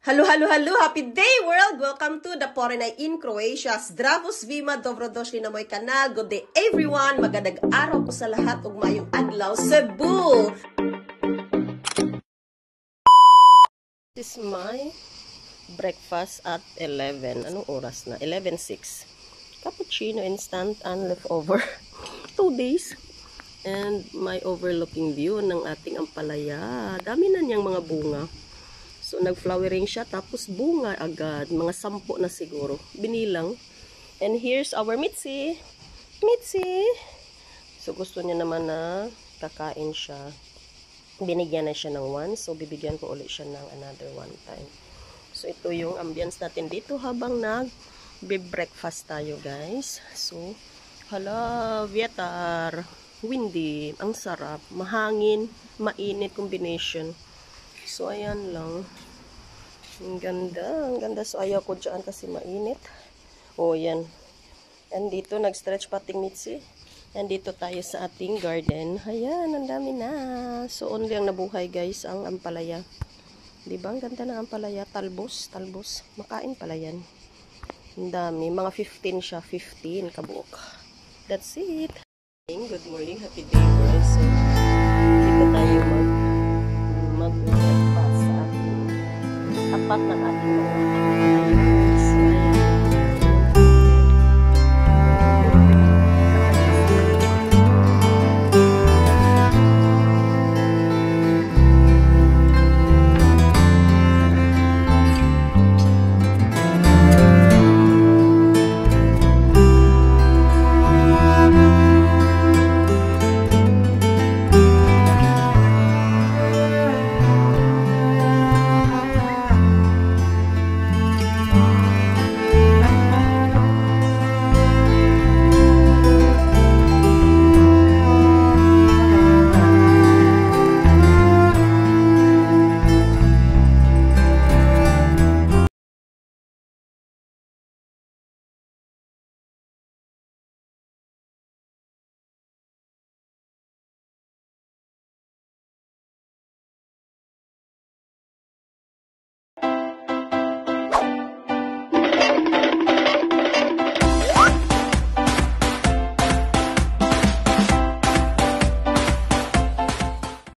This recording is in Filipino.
Hello, hello, hello! Happy day, world! Welcome to the Porenay in Croatia. Zdravo svima, dobrodošli na moj kanal. Good day, everyone! Magandang araw po sa lahat. Ug mayong adlaw, Cebu! This is my breakfast at 11. Anong oras na? 11:06. Cappuccino, instant, and leftover. 2 days. And my overlooking view ng ating ampalaya. Dami na niyang mga bunga. So, nag-flowering siya, tapos bunga agad. Mga 10 na siguro. Binilang. And here's our Mitzi. Mitzi! So, gusto niya naman na kakain siya. Binigyan na siya ng 1. So, bibigyan ko ulit siya ng another 1 time. So, ito yung ambience natin dito habang nag-breakfast tayo, guys. So, hala, Vietar. Windy. Ang sarap. Mahangin. Mainit combination. So, ayan lang. Ang ganda. Ang ganda. So, ayaw ko dyan kasi mainit. O, yan. And dito, nag-stretch pating Mitzi. And dito tayo sa ating garden. Ayan, ang dami na. So, only ang nabuhay, guys, ang ampalaya. Diba? Ang ganda ng ampalaya. Talbos. Talbos. Makain pala yan. Ang dami. Mga 15 siya. 15 kabuok. That's it. Good morning. Happy day, guys. So, dito tayo mag-breakfast sa ating tapat ng ating mga